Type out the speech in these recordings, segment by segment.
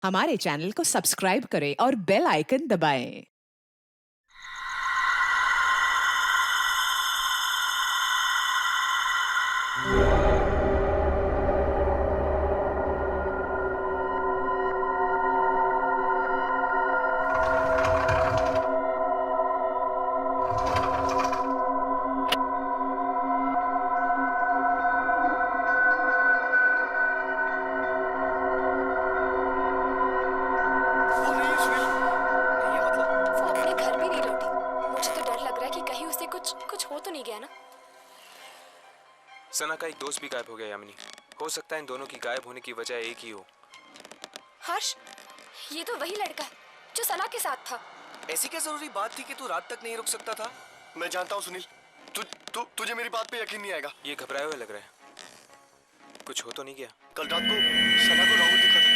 हमारे चैनल को सब्सक्राइब करें और बेल आइकन दबाएं। वो नहीं है सुनील। नहीं है मतलब। वो अपने घर भी नहीं लौटी। मुझे तो डर लग रहा है कि कहीं उसे कुछ हो तो नहीं गया ना। सना का एक दोस्त भी गायब हो गया यामिनी। हो सकता है इन दोनों की गायब होने की वजह एक ही हो। हर्ष, ये तो वही लड़का है जो सना के साथ था। ऐसी क्या जरूरी बात थी कि तू रात तक नहीं रुक सकता था? मैं जानता हूँ सुनील, तुझे मेरी बात पे यकीन नहीं आएगा। ये घबराए हुए लग रहा है। कुछ हो तो नहीं गया? कल रात को सना को राहुल दिखा था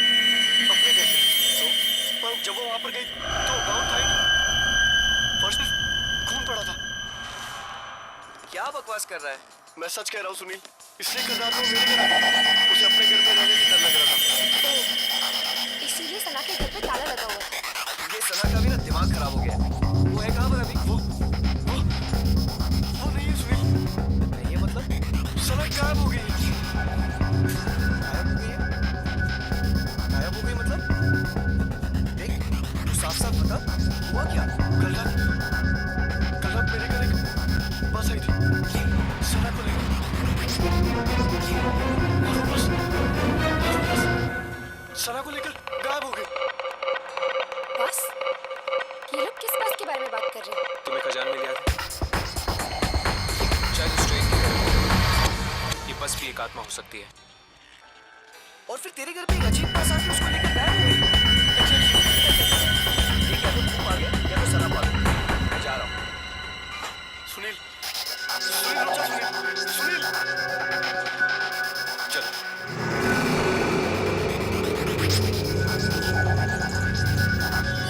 अपने घर पे। पर जब वो वहां पर गई तो राहुल था ही नहीं। फर्श पे खून पड़ा था। क्या बकवास कर रहा है? मैं सच कह रहा हूँ सुनील, इसलिए कल रात को मेरे घर आ गई। उसे अपने घर में रहने की डर लग रहा था। इसीलिए सना के घर पे ताला लगा हुआ था। ये सना का भी ना दिमाग खराब हो गया है। वो है कहाँ पर अभी? वो नहीं है सुनील। नहीं है मतलब? सना गायब हो गई है। गायब हो गई है? गायब हो गई मतलब? देख, तू साफ साफ बता, हुआ क्या? कल रात मेरे घर एक बस आई थी सना को लेकर। और वो बस सना को लेकर गायब हो गई। बस ये लोग किस बस के बारे में बात कर रहे हैं? तुम्हें खजान मिल गया था। शायद उस ट्रेन की तरह ये बस भी एक आत्मा हो सकती है। और फिर तेरे घर पे एक अजीब बस आके उसको लेकर गायब हो गई। ये क्या तो तू आ गया या तो सना आ गई। मैं जा रहा हूँ। सुनील, सुनील रुक जा सुनील, सुनील। चलो।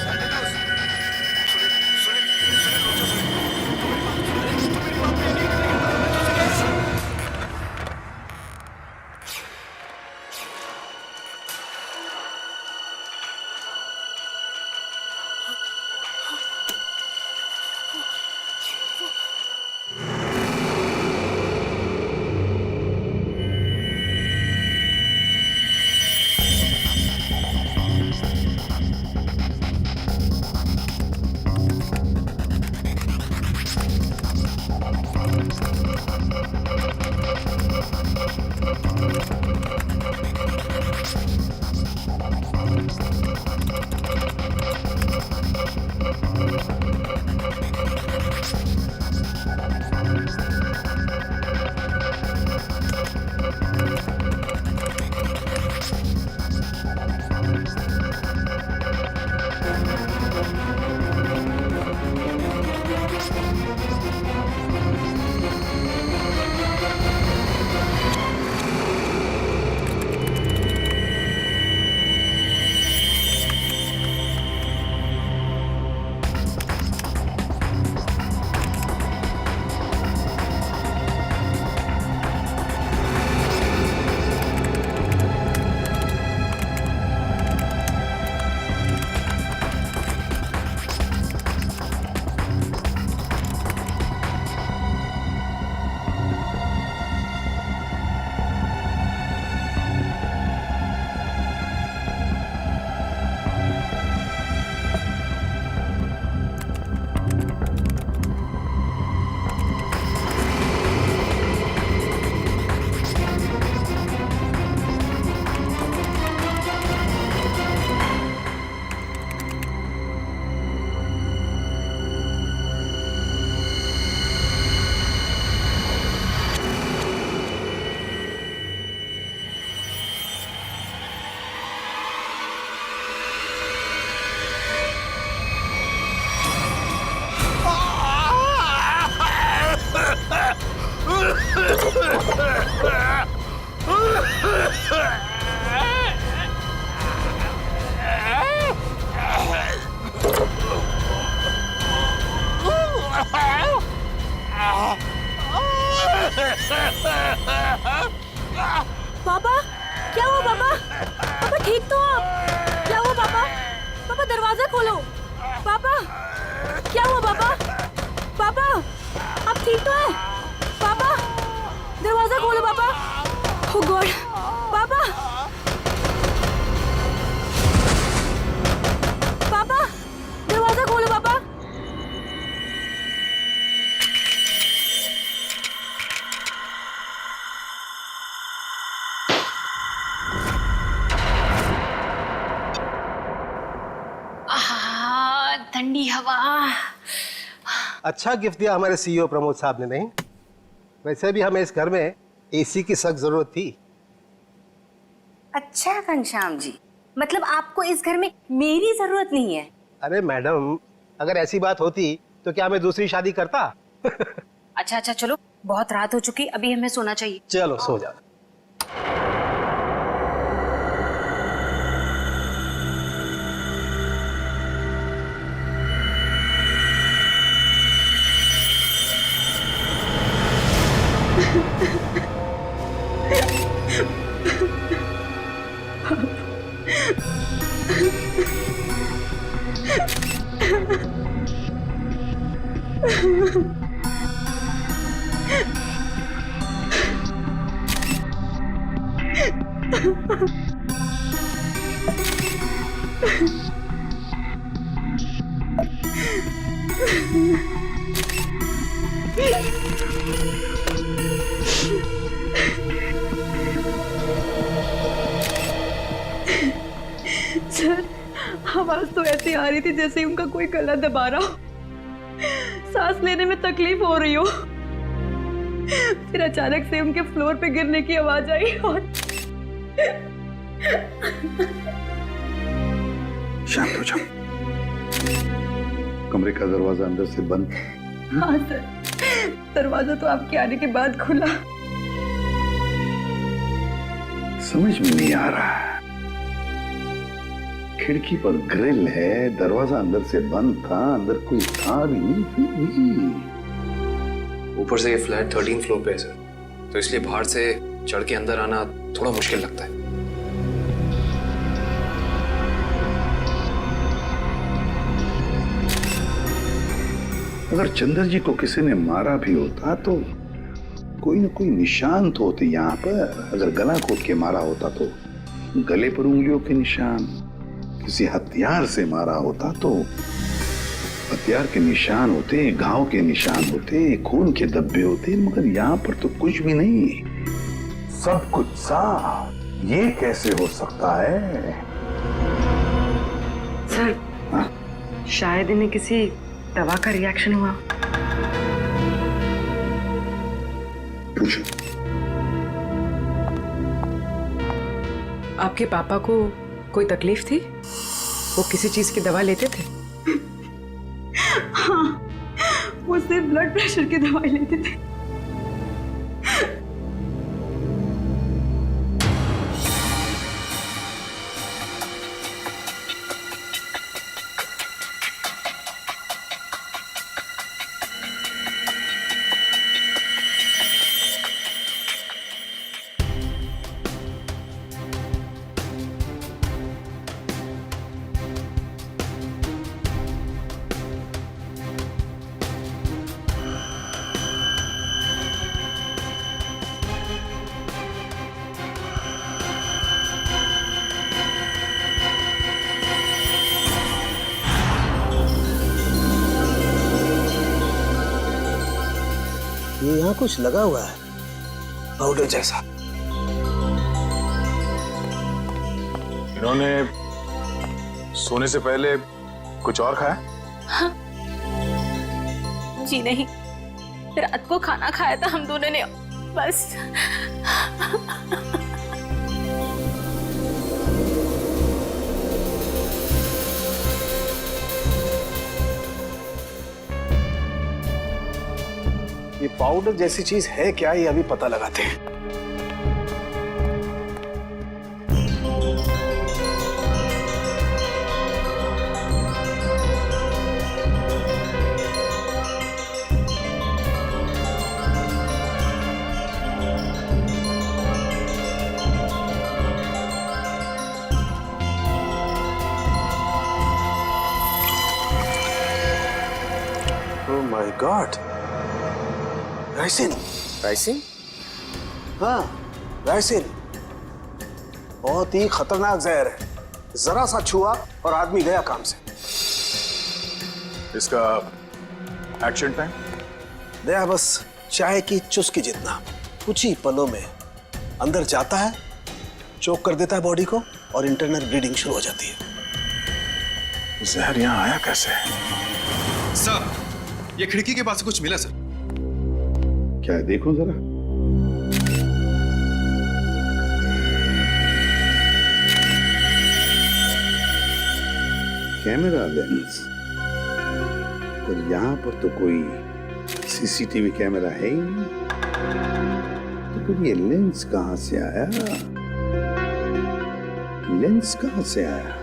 Santa Claus. सुनील, सुनील, सुनील रुक जा सुनील। तू मेरी बात पे यकीन करेगा। मैं तुझसे कह रहा हूँ। पापा, क्या हुआ पापा? पापा ठीक तो हो आप? क्या हुआ खोलो। पापा, क्या हुआ पापा? पापा, आप ठीक तो है? पापा, दरवाजा खोलो पापा। Oh God, पापा, पापा, दरवाजा खोलो पापा। ठंडी हवा। अच्छा गिफ्ट दिया हमारे सीईओ प्रमोद साहब ने, नहीं? वैसे भी हमें इस घर में एसी की सख्त जरूरत थी। अच्छा घनश्याम जी, मतलब आपको इस घर में मेरी जरूरत नहीं है? अरे मैडम, अगर ऐसी बात होती तो क्या मैं दूसरी शादी करता? अच्छा अच्छा, चलो बहुत रात हो चुकी, अभी हमें सोना चाहिए। चलो सो जाओ। सर, आवाज तो ऐसी आ रही थी जैसे उनका कोई गला दबा रहा हो, सांस लेने में तकलीफ हो रही हो। फिर अचानक से उनके फ्लोर पे गिरने की आवाज आई और शांत हो जाओ। कमरे का दरवाजा अंदर से बंद। हाँ सर, दरवाजा तो आपके आने के बाद खुला। समझ में नहीं आ रहा। खिड़की पर ग्रिल है, दरवाजा अंदर से बंद था, अंदर कोई था भी नहीं, फिर भी। ऊपर से ये फ्लैट 13 फ्लोर पे है सर, तो इसलिए बाहर से चढ़ के अंदर आना थोड़ा मुश्किल लगता है। अगर चंद्र जी को किसी ने मारा भी होता तो कोई न कोई निशान तो होते यहाँ पर। अगर गला घोट के मारा होता तो गले पर उंगलियों के निशान, किसी हथियार से मारा होता तो हथियार के निशान होते, घाव के निशान होते, खून के धब्बे होते, मगर यहाँ पर तो कुछ भी नहीं, सब कुछ साफ। ये कैसे हो सकता है? सर, हाँ? शायद इन्हें किसी दवा का रिएक्शन हुआ। पूछो। आपके पापा को कोई तकलीफ थी? वो किसी चीज की दवा लेते थे? हाँ, वो सिर्फ ब्लड प्रेशर की दवाई लेते थे। ये यहाँ कुछ लगा हुआ है, पाउडर जैसा। इन्होंने सोने से पहले कुछ और खाया? हाँ। जी नहीं, रात को खाना खाया था हम दोनों ने, बस। ये पाउडर जैसी चीज है क्या, ये अभी पता लगाते हैं। My God, ricin. राइसिन? हाँ, राइसिन बहुत ही खतरनाक जहर है। जरा सा छुआ और आदमी गया काम से। इसका एक्शन टाइम? दया बस चाय की चुस्की जितना। कुछ ही पलों में अंदर जाता है, चोक कर देता है बॉडी को और इंटरनल ब्लीडिंग शुरू हो जाती है। जहर यहाँ आया कैसे? सर, ये खिड़की के पास से कुछ मिला सर। क्या है, देखो जरा। कैमरा लेंस, पर यहां पर तो कोई सीसीटीवी कैमरा है ही नहीं। तो फिर ये लेंस कहां से आया? लेंस कहां से आया?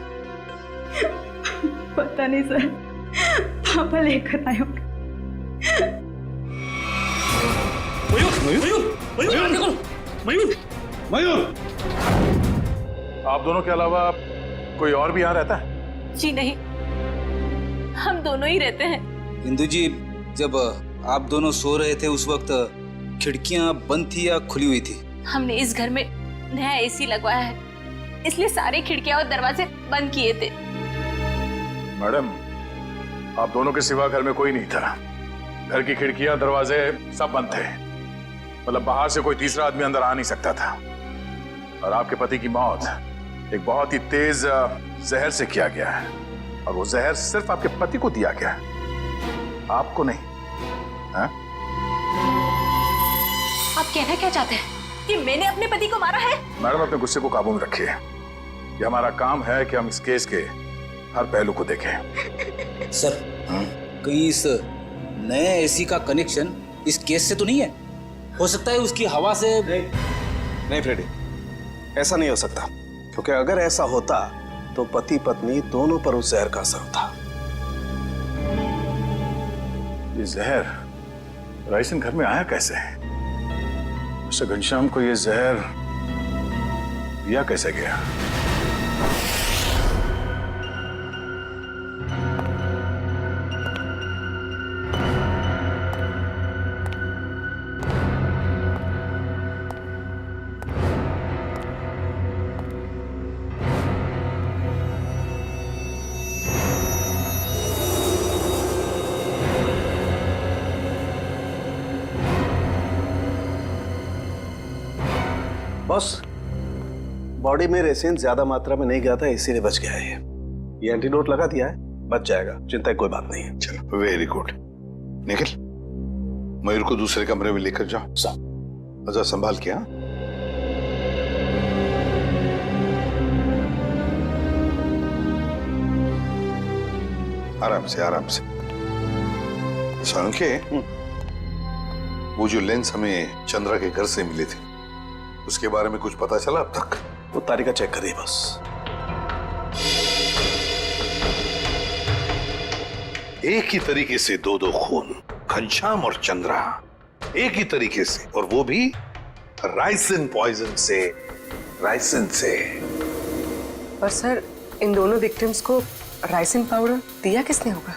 पता नहीं सर, पापा लेकर आए होंगे। मयूर, आप दोनों के अलावा कोई और भी यहाँ रहता है? जी नहीं, हम दोनों ही रहते हैं। इंदु जी, जब आप दोनों सो रहे थे उस वक्त खिड़कियां बंद थी या खुली हुई थी? हमने इस घर में नया एसी लगवाया है, इसलिए सारी खिड़कियां और दरवाजे बंद किए थे। मैडम, आप दोनों के सिवा घर में कोई नहीं था। घर की खिड़कियां, दरवाजे सब बंद थे। मतलब बाहर से कोई तीसरा आदमी अंदर आ नहीं सकता था। और आपके पति की मौत एक बहुत ही तेज जहर से किया गया है, और वो जहर सिर्फ आपके पति को दिया गया है, आपको नहीं। हाँ? आप कहना क्या चाहते हैं कि मैंने अपने पति को मारा है? मैडम, अपने गुस्से को काबू में रखिए। ये हमारा काम है कि हम इस केस के हर पहलू को देखें। सर, कहीं इस नए एसी का कनेक्शन इस केस से तो नहीं है? हो सकता है उसकी हवा से। नहीं फ्रेडी, ऐसा नहीं हो सकता, क्योंकि अगर ऐसा होता तो पति पत्नी दोनों पर उस जहर का असर होता। ये जहर राइसन घर में आया कैसे? मिस्टर घनश्याम को ये जहर दिया कैसे गया? बॉस, बॉडी में रेसिन ज्यादा मात्रा में नहीं गया था, इसीलिए बच गया है। ये एंटीडोट लगा दिया है, बच जाएगा, चिंता की कोई बात नहीं है। चलो, वेरी गुड। निखिल, मयूर को दूसरे कमरे में लेकर जाओ। अच्छा, संभाल के। हाँ, आराम से, आराम से। सांके, वो जो लेंस हमें चंद्रा के घर से मिले थे, उसके बारे में कुछ पता चला अब तक? वो तारीखा चेक करिए बस। एक ही तरीके से दो खून, घनश्याम और चंद्रा, एक ही तरीके से, और वो भी राइसिन पॉइजन से। राइसिन से। पर सर, इन दोनों विक्टिम्स को राइसिन पाउडर दिया किसने होगा?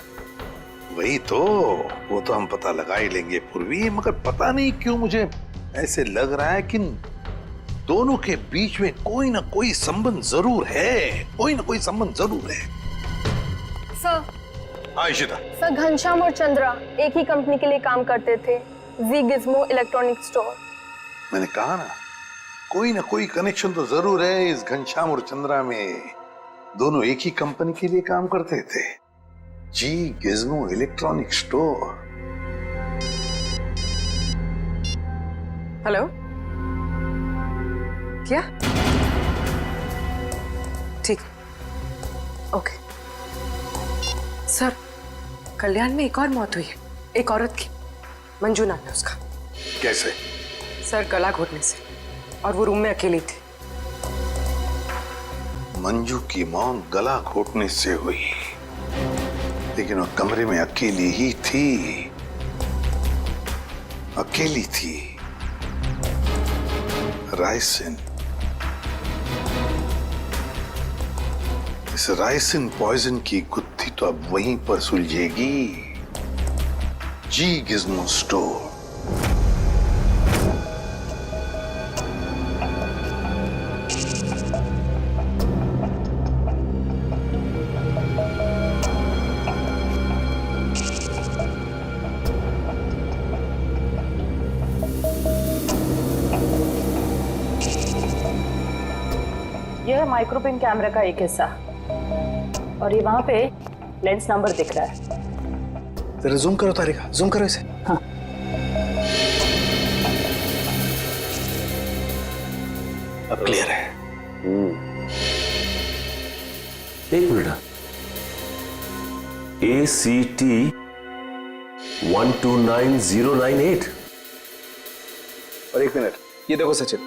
वही तो, वो तो हम पता लगा ही लेंगे पूर्वी, मगर पता नहीं क्यों मुझे ऐसे लग रहा है कि दोनों के बीच में कोई ना कोई संबंध जरूर है। कोई ना कोई संबंध जरूर है। सर, हाँ इशिता। सर, घनश्याम और चंद्रा एक ही कंपनी के लिए काम करते थे, जी गिज़्मो इलेक्ट्रॉनिक स्टोर। मैंने कहा ना कोई कनेक्शन तो जरूर है इस घनश्याम और चंद्रा में। दोनों एक ही कंपनी के लिए काम करते थे, जी गिज़्मो इलेक्ट्रॉनिक स्टोर। हेलो, क्या? ठीक, ओके। सर, कल्याण में एक और मौत हुई है, एक औरत की, मंजू नाम है उसका। कैसे? सर, गला घोटने से, और वो रूम में अकेली थी। मंजू की मौत गला घोटने से हुई, लेकिन वो कमरे में अकेली ही थी। अकेली थी। राइसिन, इस राइसिन पॉइजन की गुत्थी तो अब वहीं पर सुलझेगी। जी गिज़्मो स्टोर। यह है माइक्रोपिन कैमरा का एक हिस्सा और ये वहां पे लेंस नंबर दिख रहा है। जरा जूम करो तारिका, जूम करो इसे। हाँ। अब क्लियर है। एक मिनट, ACT 129098। और एक मिनट, ये देखो सचिन,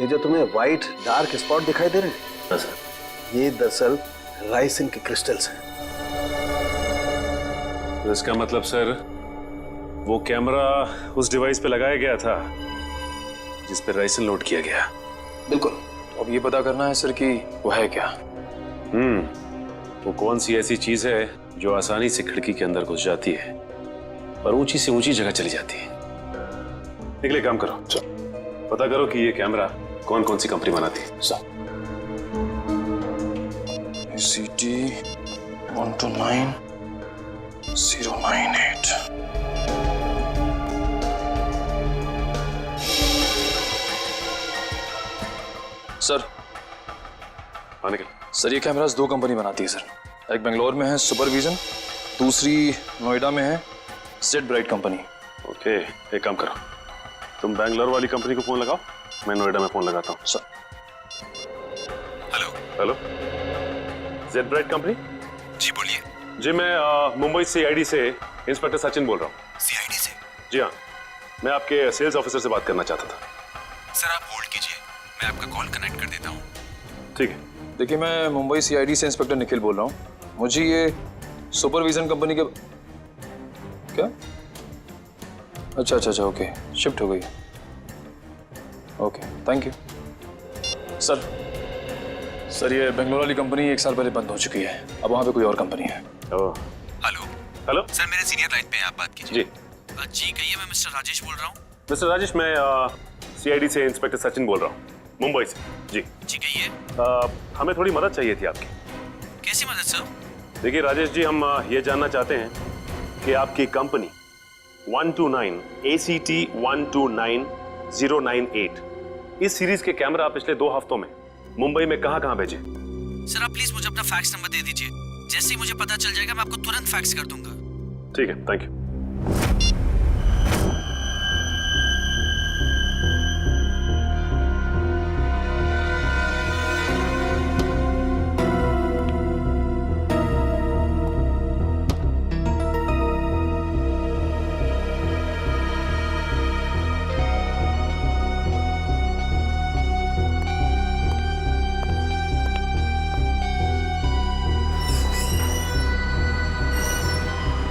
ये जो तुम्हें व्हाइट डार्क स्पॉट दिखाई दे रहे हैं, हाँ सर। ये दरअसल राइसिन के क्रिस्टल्स हैं। तो इसका मतलब सर, वो कैमरा उस डिवाइस पे लगाया गया था जिस पे राइसिन लोड किया गया। बिल्कुल। तो अब ये पता करना है सर कि वो है क्या। वो कौन सी ऐसी चीज है जो आसानी से खिड़की के अंदर घुस जाती है और ऊंची से ऊंची जगह चली जाती है। निकले, काम करो, पता करो कि ये कैमरा कौन कौन सी कंपनी बनाती है। ACT 129098। सर, हाँ निकल। सर ये कैमरास दो कंपनी बनाती है सर। एक बेंगलोर में है सुपरविजन, दूसरी नोएडा में है सेट ब्राइट कंपनी। ओके, एक काम करो, तुम बैंगलोर वाली कंपनी को फोन लगाओ, मैं नोएडा में फोन लगाता हूँ। Sir. Hello, Z Bright company? जी बोलिए। जी, मैं मुंबई CID से इंस्पेक्टर सचिन बोल रहा हूँ। CID से? जी हाँ, मैं आपके सेल्स ऑफिसर से बात करना चाहता था। सर आप होल्ड कीजिए, मैं आपका कॉल कनेक्ट कर देता हूँ। ठीक है। देखिए, मैं मुंबई CID से इंस्पेक्टर निखिल बोल रहा हूँ। मुझे ये सुपरविजन कंपनी के क्या? अच्छा, ओके, शिफ्ट हो गई। Okay, thank you. सर ये बेंगलोर वाली कंपनी 1 साल पहले बंद हो चुकी है, अब वहाँ पे कोई और कंपनी है। हेलो सर, मेरे सीनियर लाइन पे हैं, आप बात कीजिए। जी जी कहिए, मैं मिस्टर राजेश बोल रहा हूँ। मिस्टर राजेश, मैं CID से इंस्पेक्टर सचिन बोल रहा हूँ, मुंबई से। जी कहिए। हमें थोड़ी मदद चाहिए थी आपकी। कैसी मदद सर? देखिए राजेश जी, हम ये जानना चाहते हैं कि आपकी कंपनी 129 ACT 129098 इस सीरीज के कैमरा पिछले 2 हफ्तों में मुंबई में कहां भेजे? सर आप प्लीज मुझे अपना फैक्स नंबर दे दीजिए, जैसे ही मुझे पता चल जाएगा मैं आपको तुरंत फैक्स कर दूंगा। ठीक है, थैंक यू।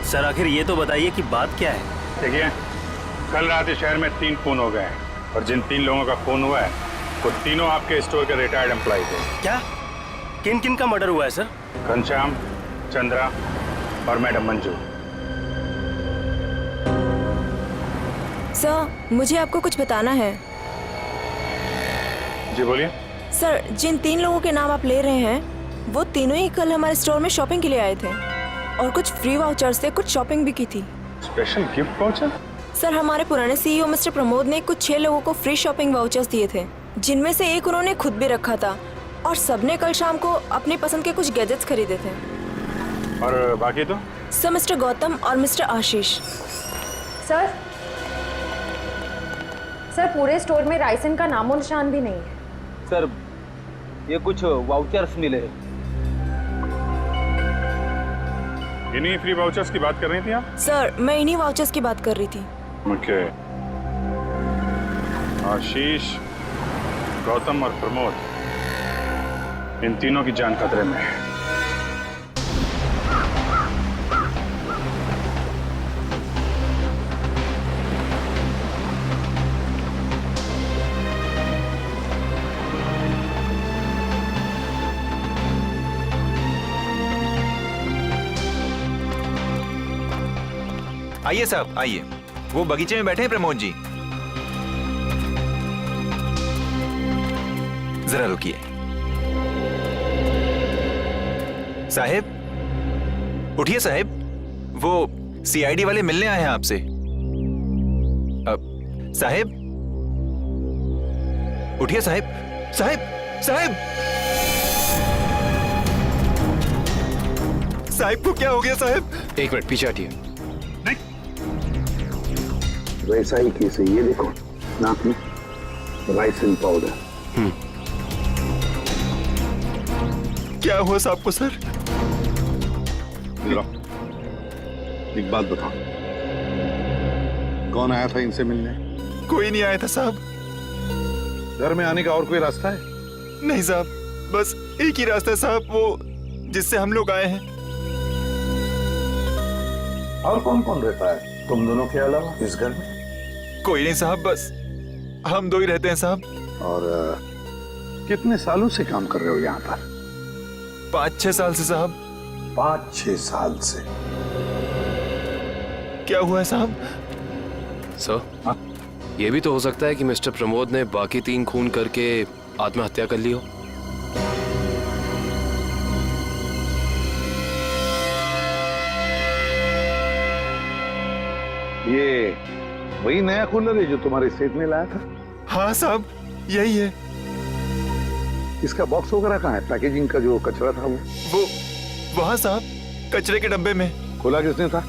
सर आखिर ये तो बताइए कि बात क्या है? देखिए, कल रात इस शहर में 3 खून हो गए हैं और जिन 3 लोगों का खून हुआ है वो तीनों आपके स्टोर के रिटायर्ड एम्प्लॉय थे। क्या? किन किन का मर्डर हुआ है सर? घनश्याम, चंद्रा और मैडम मंजू। सर, मुझे आपको कुछ बताना है। जी बोलिए। सर, जिन 3 लोगों के नाम आप ले रहे हैं वो तीनों ही कल हमारे स्टोर में शॉपिंग के लिए आए थे और कुछ फ्री वाउचर से कुछ शॉपिंग भी की थी। Special gift voucher? सर, हमारे पुराने CEO मिस्टर प्रमोद ने कुछ 6 लोगों को फ्री शॉपिंग वाउचर्स दिए थे, जिनमें से एक उन्होंने खुद भी रखा था और सबने कल शाम को अपनी पसंद के कुछ गैजेट्स खरीदे थे। और बाकी तो? सर, मिस्टर गौतम और मिस्टर आशीष। सर पूरे स्टोर में राइसन का नामो निशान भी नहीं है। सर ये कुछ वाउचर्स मिले। इन्हीं फ्री वाउचर्स की बात कर रही थी आप? सर, मैं इन्हीं वाउचर्स की बात कर रही थी। ओके। आशीष, गौतम और प्रमोद, इन तीनों की जान खतरे में है। आइए साहब आइए, वो बगीचे में बैठे हैं प्रमोद जी। जरा रुकिए। साहब उठिए साहब, वो सीआईडी वाले मिलने आए हैं आपसे। साहब उठिए साहब, साहब साहब साहब को क्या हो गया साहब? एक मिनट पीछे हटिए। वैसा ही केस है, ये देखो नाक में राइसिन पाउडर। क्या हुआ साहब को सर? एक बात बताओ, कौन आया था इनसे मिलने? कोई नहीं आया था साहब। घर में आने का और कोई रास्ता है? नहीं साहब, बस एक ही रास्ता है साहब, वो जिससे हम लोग आए हैं। और कौन कौन रहता है तुम दोनों के अलावा इस घर में? कोई नहीं साहब, बस हम दो ही रहते हैं साहब। और कितने सालों से काम कर रहे हो यहाँ पर? 5-6 साल से साहब। 5-6 साल से? क्या हुआ है साहब? सर, ये भी तो हो सकता है कि मिस्टर प्रमोद ने बाकी 3 खून करके आत्महत्या कर ली हो। ये वही नया कूलर है जो तुम्हारे सेठ ने लाया था? हाँ साहब, यही है। इसका बॉक्स वगैरह कहाँ है? पैकेजिंग का जो कचरा था वो वहाँ साहब, कचरे के डब्बे में। खोला किसने था?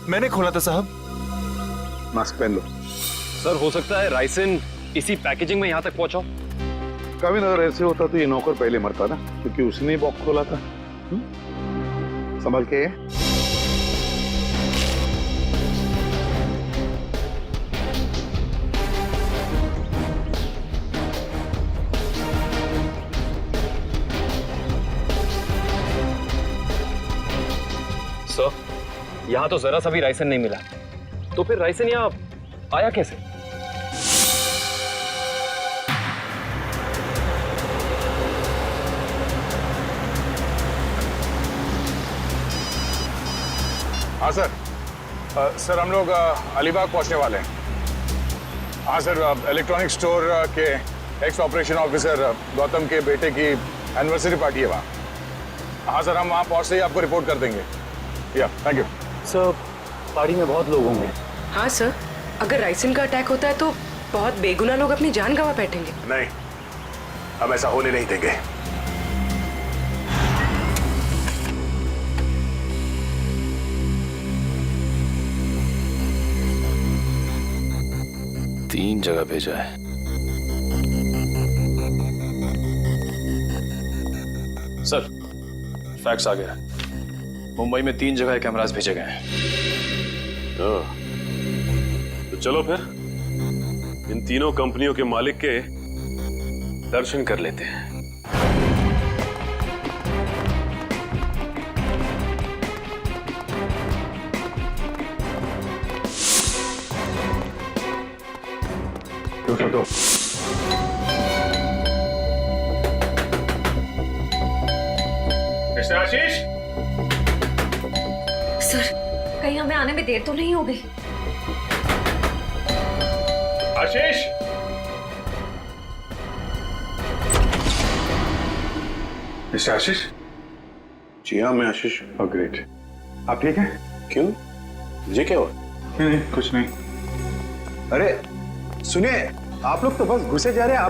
मैंने खोला था साहब। मास्क पहन लो। सर, हो सकता है राइसिन इसी पैकेजिंग में यहाँ तक पहुंचा। कभी अगर ऐसे होता तो ये नौकर पहले मरता ना, क्योंकि उसने ही बॉक्स खोला था। संभल के। सर, यहाँ तो जरा सा भी राइसन नहीं मिला, तो फिर राइसन यहाँ आया कैसे? हाँ सर। सर हम लोग अलीबाग पहुंचने वाले हैं। हाँ सर, इलेक्ट्रॉनिक स्टोर के एक्स ऑपरेशन ऑफिसर गौतम के बेटे की एनिवर्सरी पार्टी है वहाँ। हाँ सर, हम वहाँ पहुँचते ही आपको रिपोर्ट कर देंगे। या थैंक यू सर। पार्टी में बहुत लोग होंगे। हाँ सर, अगर राइसिन का अटैक होता है तो बहुत बेगुनाह लोग अपनी जान गंवा बैठेंगे। नहीं, हम ऐसा होने नहीं देंगे। तीन जगह भेजा है। सर, फैक्स आ गया। मुंबई में 3 जगह कैमरास भेजे गए हैं। तो चलो फिर इन तीनों कंपनियों के मालिक के दर्शन कर लेते हैं। तो मिस्टर आशीष। सर, कहीं हमें आने में देर तो नहीं हो गई? आशीष, मिस्टर आशीष। जी हाँ, मैं आशीष। Oh great. आप ठीक हैं? क्यों, मुझे क्या हुआ? नहीं, कुछ नहीं। अरे सुनिए, आप लोग तो बस घुसे जा रहे हैं।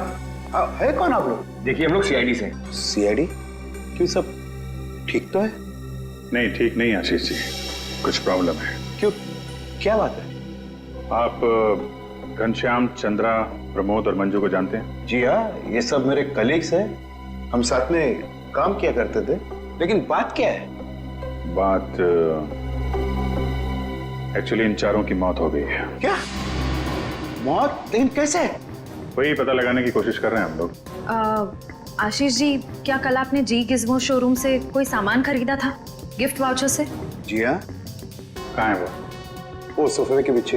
आप है कौन आप लोग? देखिए, हम लोग सीआईडी से। सीआईडी? क्यों, सब ठीक तो है? नहीं, ठीक नहीं आशीष जी, कुछ प्रॉब्लम है। क्यों, क्या बात है? आप घनश्याम, चंद्रा, प्रमोद और मंजू को जानते हैं? जी हाँ, ये सब मेरे कलीग्स हैं। हम साथ में काम किया करते थे। लेकिन बात क्या है? बात एक्चुअली इन चारों की मौत हो गई है। क्या मौत? लेकिन कैसे? वही पता लगाने की कोशिश कर रहे हैं हम लोग। आशीष जी, क्या कल आपने जी गिज़्मो शोरूम से कोई सामान खरीदा था गिफ्ट वाउचर से? जी हाँ। कहाँ है वो सोफे के पीछे।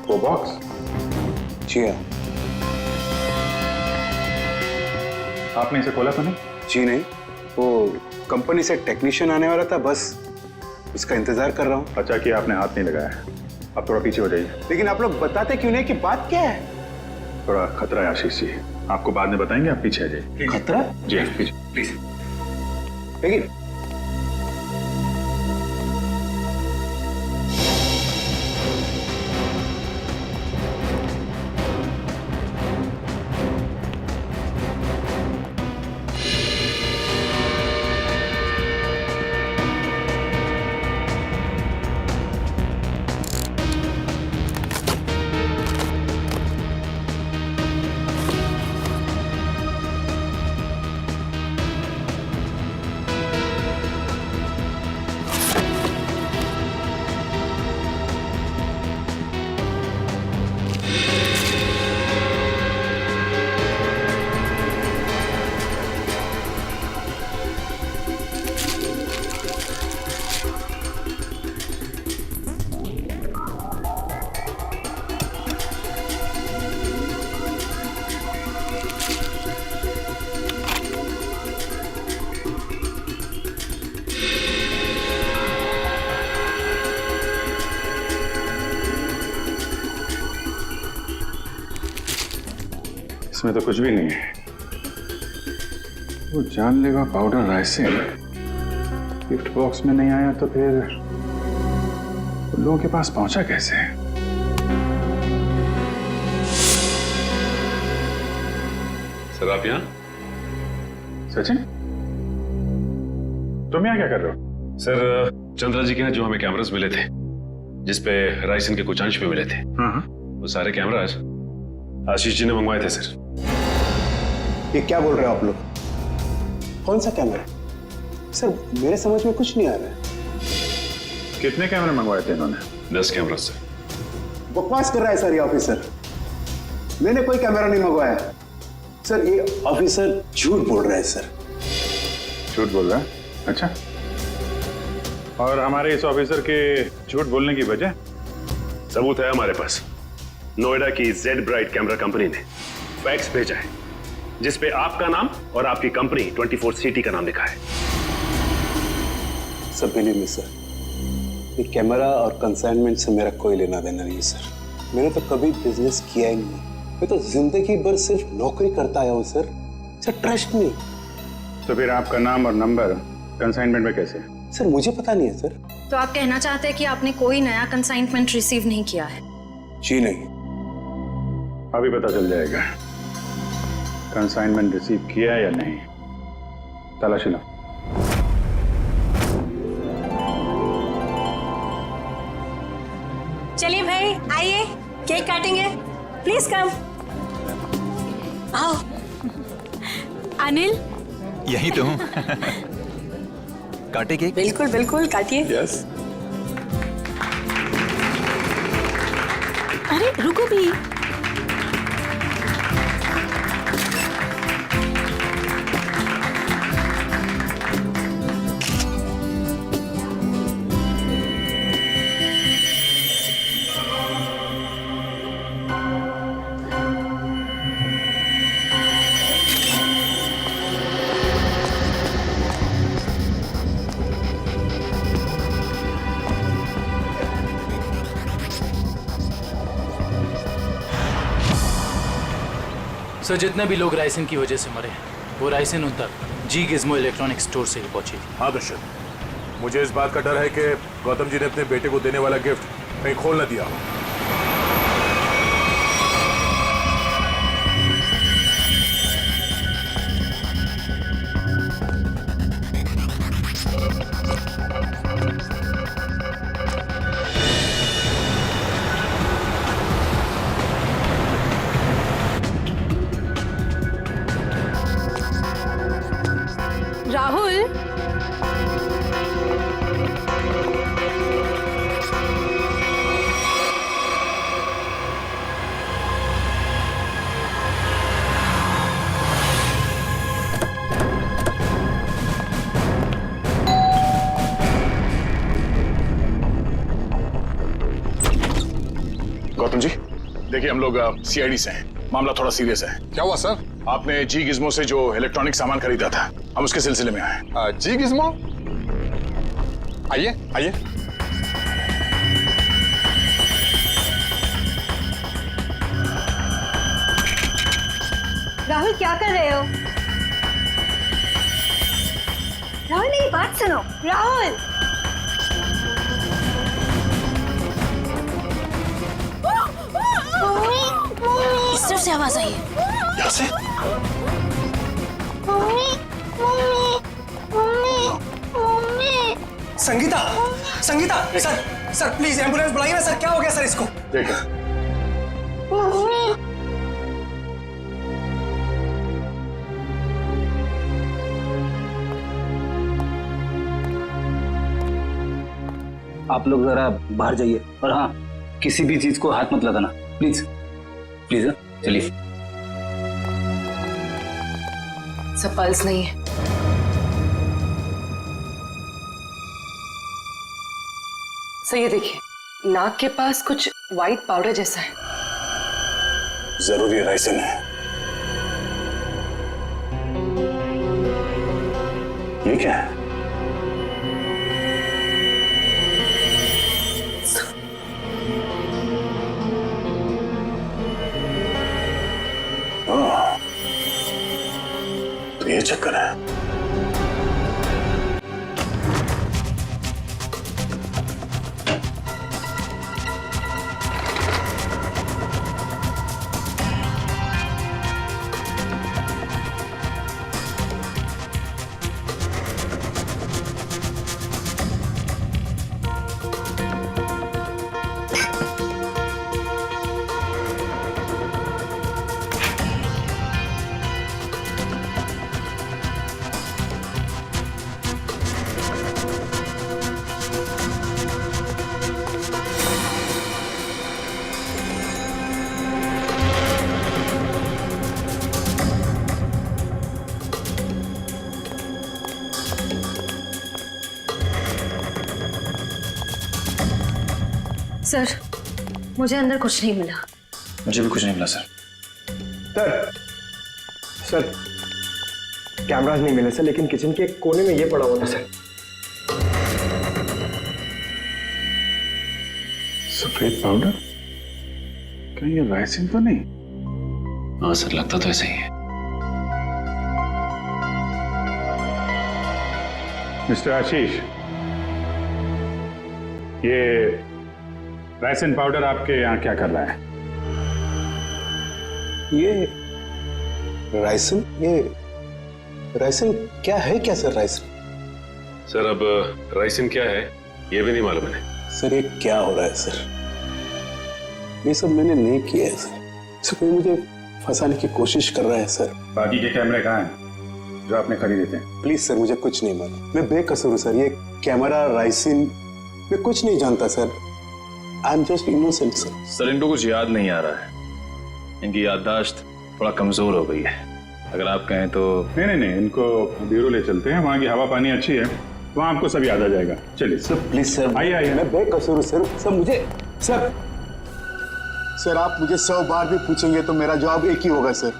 वो बॉक्स? जी हाँ। आपने इसे खोला तो नहीं? जी नहीं, वो कंपनी से टेक्नीशियन आने वाला था, बस उसका इंतजार कर रहा हूँ। अच्छा कि आपने हाथ नहीं लगाया। अब थोड़ा पीछे हो जाइए। लेकिन आप लोग बताते क्यों नहीं कि बात क्या है? थोड़ा खतरा है आशीष जी, आपको बाद में बताएंगे, आप पीछे आ जाइए। खतरा? जी पीछे प्लीज। लेकिन इसमें तो कुछ भी नहीं है। वो जानलेवा पाउडर राइसिन गिफ्ट बॉक्स में नहीं आया तो फिर उन लोगों के पास पहुंचा कैसे? सर आप यहाँ? सचिन, तुम यहाँ क्या कर रहे हो? सर चंद्रा जी के यहाँ जो हमें कैमरास मिले थे जिसपे राइसिन के कुछ अंश भी मिले थे, वो सारे कैमरास आशीष जी ने मंगवाए थे सर। ये क्या बोल रहे हो आप लोग? कौन सा कैमरा? सर मेरे समझ में कुछ नहीं आ रहा है। कितने कैमरे मंगवाए थे इन्होंने? 10 कैमरा सर। बकवास कर रहा है सर ये ऑफिसर। मैंने कोई कैमरा नहीं मंगवाया सर। ये ऑफिसर झूठ बोल रहा है सर। झूठ बोल रहा है? अच्छा, और हमारे इस ऑफिसर के झूठ बोलने की वजह? सबूत है हमारे पास। नोएडा की जेड ब्राइट कैमरा कंपनी ने फैक्स भेजा है जिसपे आपका नाम और आपकी कंपनी 24 सिटी का नाम लिखा है। सब बिलीव मी सर, ये कैमरा और कंसाइनमेंट से मेरा कोई लेना देना नहीं सर। मैंने तो कभी बिजनेस किया ही नहीं। मैं तो जिंदगी भर सिर्फ नौकरी करता आया हूँ सर। ट्रस्ट नहीं। तो फिर आपका नाम और नंबर कंसाइनमेंट में कैसे? सर मुझे पता नहीं है सर। तो आप कहना चाहते हैं कि आपने कोई नया कंसाइनमेंट रिसीव नहीं किया है? जी नहीं। अभी पता चल जाएगा कंसाइनमेंट रिसीव किया या नहीं। तलाशी लो। चलिए भाई आइए, केक काटेंगे। Please come. आओ। अनिल यही तो हूँ। काटे केक? बिल्कुल बिल्कुल काटिए। यस। अरे रुको भी। सर जितने भी लोग राइसिन की वजह से मरे वो राइसिन उन तक जी गिज़्मो इलेक्ट्रॉनिक स्टोर से ही पहुंची थी। हाँ दुष्यंत, मुझे इस बात का डर है कि गौतम जी ने अपने बेटे को देने वाला गिफ्ट कहीं खोल न दिया हो। राहुल, गौतम जी देखिए, हम लोग सीआईडी से हैं। मामला थोड़ा सीरियस है। क्या हुआ सर? आपने जी गिज़्मो से जो इलेक्ट्रॉनिक सामान खरीदा था, हम उसके सिलसिले में आए। जी गिज़्मो? आइए आइए। राहुल क्या कर रहे हो? राहुल मेरी बात सुनो। राहुल इस तरफ से आवाज आई है। यहाँ से? Sangeeta, Sangeeta, sir please ambulance बुलाइए ना सर। क्या हो गया सर इसको? देखो आप लोग जरा बाहर जाइए और हाँ, किसी भी चीज को हाथ मत लगाना प्लीज प्लीज। चलिए। सब पल्स नहीं है। सर ये देखिए, नाक के पास कुछ व्हाइट पाउडर जैसा है। जरूरी राइसन है। ये क्या है? तो ये चक्कर है। सर मुझे अंदर कुछ नहीं मिला। मुझे भी कुछ नहीं मिला सर। सर कैमरास नहीं मिले सर, लेकिन किचन के कोने में ये पड़ा हुआ था सर। सफेद पाउडर? कहीं ये राइसिन तो नहीं? हाँ सर, लगता तो ऐसा ही है। मिस्टर आशीष, ये राइसिन पाउडर आपके यहाँ क्या कर रहा है? ये राइसन क्या है? क्या सर राइसन? सर अब राइसिन क्या है ये भी नहीं मालूम है। सर ये क्या हो रहा है सर? ये सब मैंने नहीं किया है सर। सर कोई मुझे फंसाने की कोशिश कर रहा है सर। बाकी के कैमरे कहाँ हैं जो आपने खरीदे थे? प्लीज सर, मुझे कुछ नहीं मालूम। मैं बेकसूर हूँ सर। ये कैमरा, राइसिन, मैं कुछ नहीं जानता sir. I am just innocent sir. Sir इनको कुछ याद नहीं आ रहा है। इनकी याददाश्त थोड़ा कमजोर हो गई है। अगर आप कहें तो। नहीं, इनको ब्यूरो ले चलते हैं। वहाँ की हवा पानी अच्छी है, वहाँ आपको सब याद आ जाएगा। चलिए सर प्लीज सर। आइए। मैं बेकसूर हूँ सर। सर मुझे सर आप मुझे 100 बार भी पूछेंगे तो मेरा जवाब एक ही होगा सर,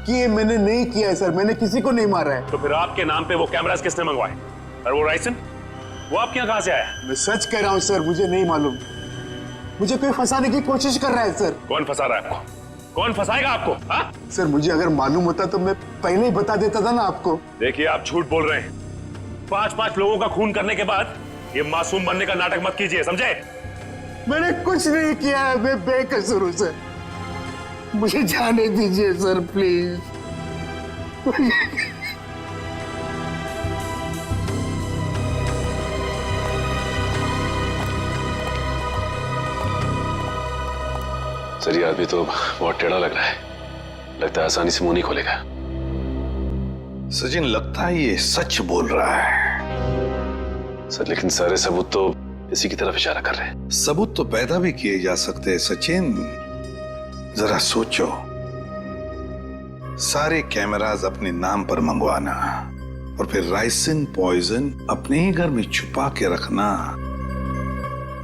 कि ये मैंने नहीं किया है सर। मैंने किसी को नहीं मारा है। तो फिर आपके नाम पे वो कैमरास किसने मंगवाए? और वो राइसन, वो आपके यहाँ कहाँ से आया? मैं सच कह रहा हूँ सर, मुझे नहीं मालूम। मुझे कोई फंसाने की कोशिश कर रहा है सर। कौन फंसा रहा है आपको? कौन फंसाएगा आपको? हाँ? सर मुझे अगर मालूम होता तो मैं पहले ही बता देता था ना आपको। देखिए आप झूठ बोल रहे हैं। 5-5 लोगों का खून करने के बाद ये मासूम बनने का नाटक मत कीजिए, समझे? मैंने कुछ नहीं किया है। मैं बेकसूर हूँ सर। मुझे जाने दीजिए सर प्लीज। सर ये आदमी तो बहुत टेढ़ा लग रहा है। लगता है आसानी से मुंह नहीं खोलेगा। सचिन, लगता है ये सच बोल रहा है। सर लेकिन सारे सबूत तो इसी की तरफ इशारा कर रहे हैं। सबूत तो पैदा भी किए जा सकते हैं सचिन। जरा सोचो, सारे कैमरास अपने नाम पर मंगवाना और फिर राइसिन पॉइजन अपने ही घर में छुपा के रखना।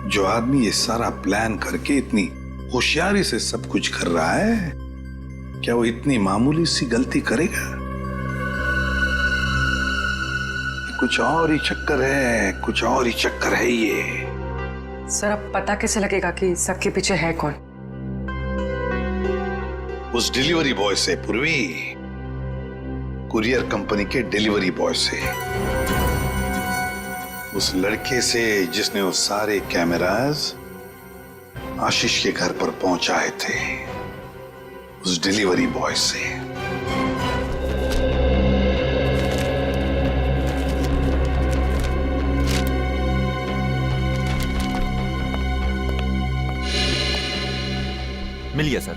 जो आदमी ये सारा प्लान करके इतनी होशियारी से सब कुछ कर रहा है, क्या वो इतनी मामूली सी गलती करेगा? कुछ और ही चक्कर है, कुछ और ही चक्कर है ये। सर अब पता कैसे लगेगा कि सबके पीछे है कौन? उस डिलीवरी बॉय से पूर्वी, कुरियर कंपनी के डिलीवरी बॉय से, उस लड़के से जिसने वो सारे कैमरास आशीष के घर पर पहुंचाए थे, उस डिलीवरी बॉय से। मिल गया सर।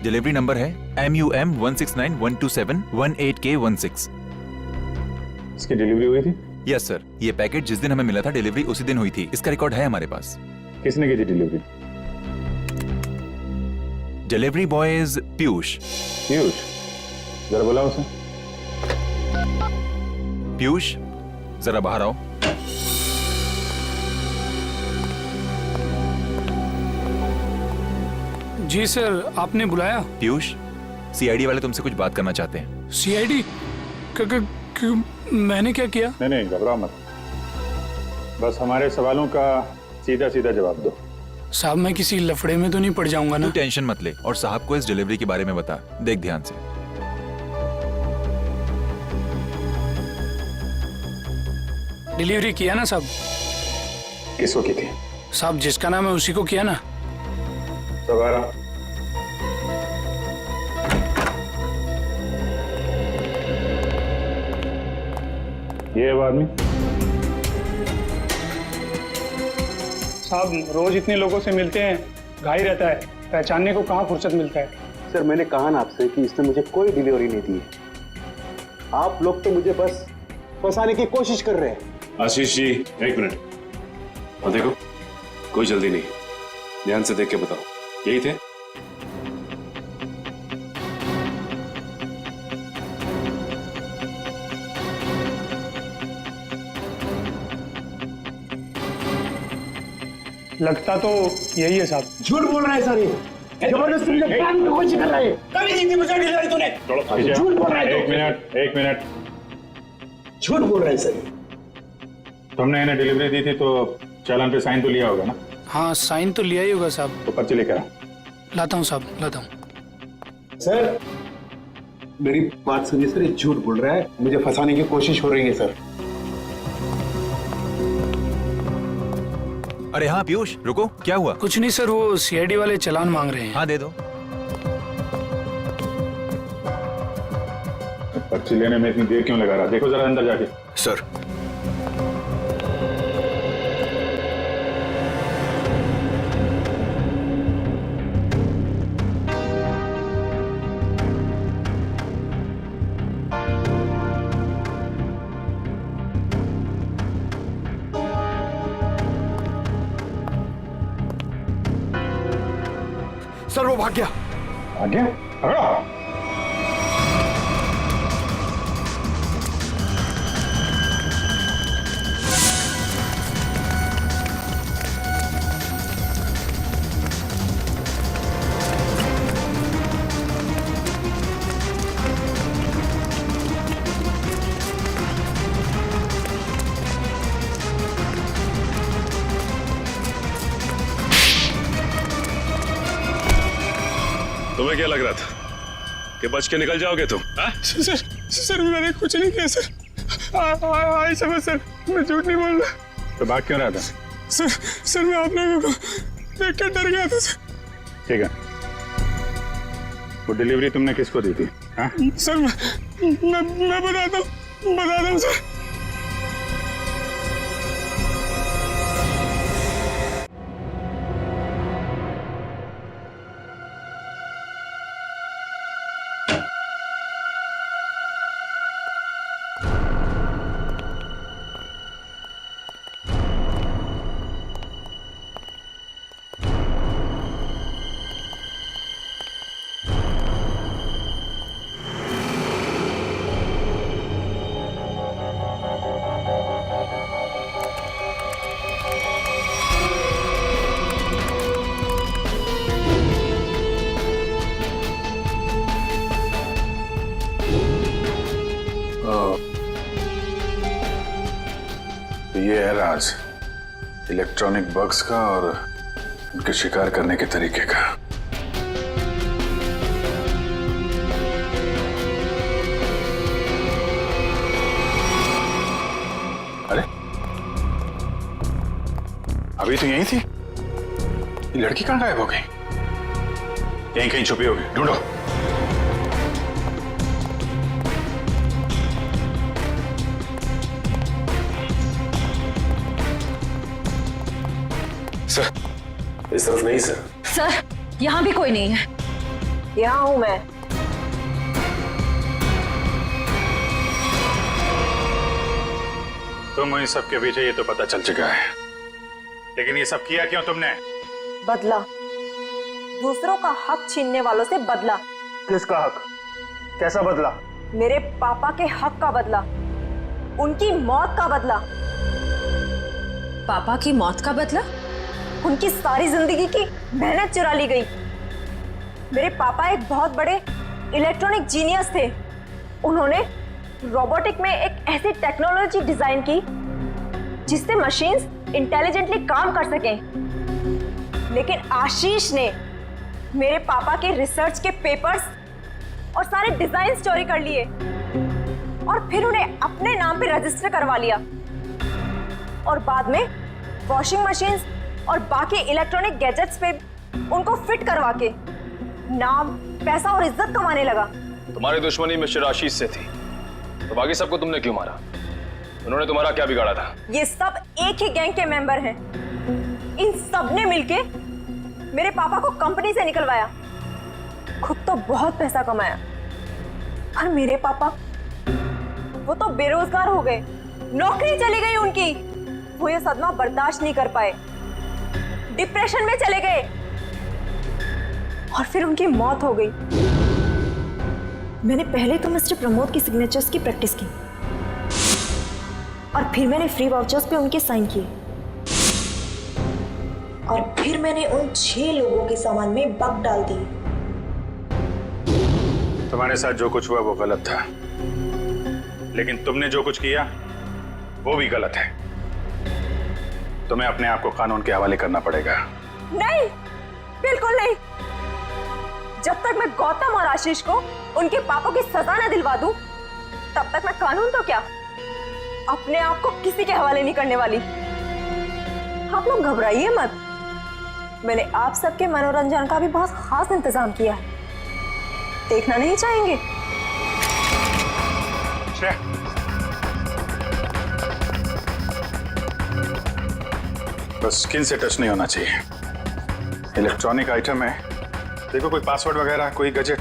डिलीवरी नंबर है MUM 169127128K16। इसकी डिलीवरी हुई थी? Yes sir. ये पैकेट जिस दिन हमें मिला था, डिलीवरी उसी दिन हुई थी। इसका रिकॉर्ड है हमारे पास। किसने की थी delivery? Delivery boy is Piyush. Piyush, जरा बुलाओ उसे। पीयूष, जरा बाहर आओ। जी सर, आपने बुलाया? पीयूष, CID वाले तुमसे कुछ बात करना चाहते हैं। CID? मैंने क्या किया? नहीं, घबराओ मत। बस हमारे सवालों का सीधा सीधा जवाब दो। साहब, मैं किसी लफड़े में तो नहीं पड़ जाऊंगा ना? तू टेंशन मत ले और साहब को इस डिलीवरी के बारे में बता। देख ध्यान से। डिलीवरी किया ना साहब? किसको की थी? साहब, जिसका नाम है उसी को किया ना। सवारा। ये वो आदमी? साहब, रोज इतने लोगों से मिलते हैं, घाई रहता है, पहचानने को कहाँ फुर्सत मिलता है। सर मैंने कहा ना आपसे कि इसने मुझे कोई डिलीवरी नहीं दी। आप लोग तो मुझे बस फंसाने की कोशिश कर रहे हैं। आशीष जी, एक मिनट। और देखो, कोई जल्दी नहीं, ध्यान से देख के बताओ, यही थे? लगता तो यही है साहब। झूठ बोल रहा है सर, ये जबरदस्ती मुझे प्लान की कोशिश कर रहा है। कभी नहीं दी मुझे डिलीवरी तूने। झूठ बोल रहा है। एक मिनट। झूठ बोल रहा है सर। तुमने इन्हें डिलीवरी दी थी तो चालान पे साइन तो लिया होगा ना? हाँ, साइन तो लिया ही होगा साहब। तो पर्ची लेकर आ। लाता हूँ साहब, लाता हूँ। सर मेरी बात सुनिए सर, ये झूठ बोल रहा है, मुझे फंसाने की कोशिश हो रही है सर। अरे हाँ पीयूष, रुको, क्या हुआ? कुछ नहीं सर, वो CID वाले चालान मांग रहे हैं। हाँ दे दो। पर्ची लेने में इतनी देर क्यों लगा रहा? देखो जरा अंदर जाके। सर। सर वो भाग गया। भाग गया? पकड़ो। तुम्हें क्या लग रहा था कि बच के निकल जाओगे तुम? सर मैंने कुछ नहीं किया सर। आई समझ सर, मैं झूठ नहीं बोल रहा। तो भाग क्यों रहा था? सर मैं आप लोगों को देख कर डर गया था सर। ठीक है, वो डिलीवरी तुमने किसको दी थी? हाँ? सर मैं बताता हूँ सर। तो ये है राज इलेक्ट्रॉनिक बग्स का और उनके शिकार करने के तरीके का। अरे अभी तो यहीं थी, ये लड़की कहां गायब हो गई? यहीं कहीं छुपी होगी, ढूंढो। सर, इस तरफ नहीं सर। सर, यहाँ भी कोई नहीं है। यहाँ हूँ मैं। तुम इन सब के पीछे ये तो पता चल चुका है, लेकिन ये सब किया क्यों तुमने? बदला, दूसरों का हक छीनने वालों से बदला। किसका हक? कैसा बदला? मेरे पापा के हक का बदला, उनकी मौत का बदला। पापा की मौत का बदला? उनकी सारी जिंदगी की मेहनत चुरा ली गई। मेरे पापा एक बहुत बड़े इलेक्ट्रॉनिक जीनियस थे। उन्होंने रोबोटिक में एक ऐसी टेक्नोलॉजी डिजाइन की जिससे मशीन्स इंटेलिजेंटली काम कर सकें। लेकिन आशीष ने मेरे पापा के रिसर्च के पेपर्स और सारे डिजाइन चोरी कर लिए और फिर उन्हें अपने नाम पे रजिस्टर करवा लिया और बाद में वॉशिंग मशीन्स और बाकी इलेक्ट्रॉनिक गैजेट्स पे उनको फिट करवा के नाम, पैसा और इज्जत कमाने लगा। तुम्हारी दुश्मनी मिस्टर आशीष से थी, तो बाकी सबको तुमने क्यों मारा? उन्होंने तुम्हारा क्या बिगाड़ा था? ये सब एक ही गैंग के मेंबर हैं। इन सब ने मिलके मेरे पापा को कंपनी से निकलवाया। खुद तो बहुत पैसा कमाया, पर मेरे पापा वो तो बेरोजगार हो गए, नौकरी चली गई उनकी। वो ये सदमा बर्दाश्त नहीं कर पाए, डिप्रेशन में चले गए और फिर उनकी मौत हो गई। मैंने पहले तो मिस्टर प्रमोद की सिग्नेचर्स की प्रैक्टिस की और फिर मैंने फ्री वाउचर्स पे उनके साइन किए और फिर मैंने उन 6 लोगों के सामान में बग डाल दी। तुम्हारे साथ जो कुछ हुआ वो गलत था, लेकिन तुमने जो कुछ किया वो भी गलत है। तुम्हें अपने आप को कानून के हवाले करना पड़ेगा। नहीं, बिल्कुल नहीं। जब तक मैं गौतम और आशीष को उनके पापों की सजा न दिलवा दूं, तब तक मैं कानून तो क्या, अपने आप को किसी के हवाले नहीं करने वाली। आप लोग घबराइए मत, मैंने आप सबके मनोरंजन का भी बहुत खास इंतजाम किया है। देखना नहीं चाहेंगे? बस स्किन से टच नहीं होना चाहिए। इलेक्ट्रॉनिक आइटम है, देखो कोई पासवर्ड वगैरह, कोई गैजेट।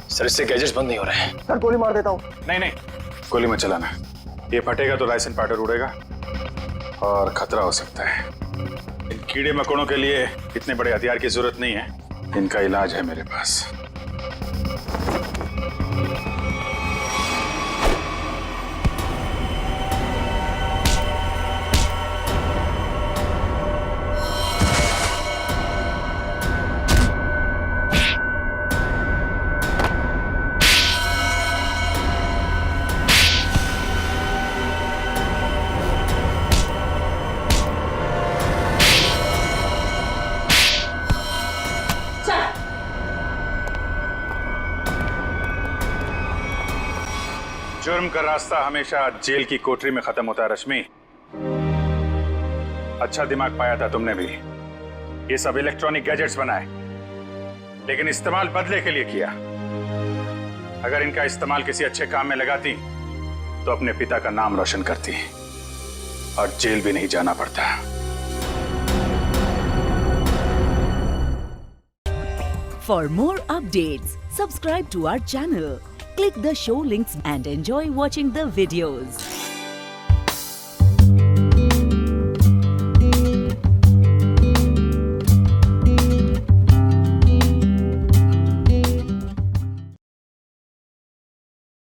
सर इससे गैजेट्स बंद नहीं हो रहे हैं। सर गोली मार देता हूँ। नहीं नहीं, गोली मत चलाना। ये फटेगा तो लाइसेंस पाउडर उड़ेगा और खतरा हो सकता है। इन कीड़े मकोड़ों के लिए इतने बड़े हथियार की जरूरत नहीं है, इनका इलाज है मेरे पास। जुर्म का रास्ता हमेशा जेल की कोठरी में खत्म होता है रश्मि। अच्छा दिमाग पाया था तुमने भी। ये सब इलेक्ट्रॉनिक गैजेट्स बनाए, लेकिन इस्तेमाल बदले के लिए किया। अगर इनका इस्तेमाल किसी अच्छे काम में लगाती तो अपने पिता का नाम रोशन करती और जेल भी नहीं जाना पड़ता। For more updates, subscribe to our channel, click the show links and enjoy watching the videos.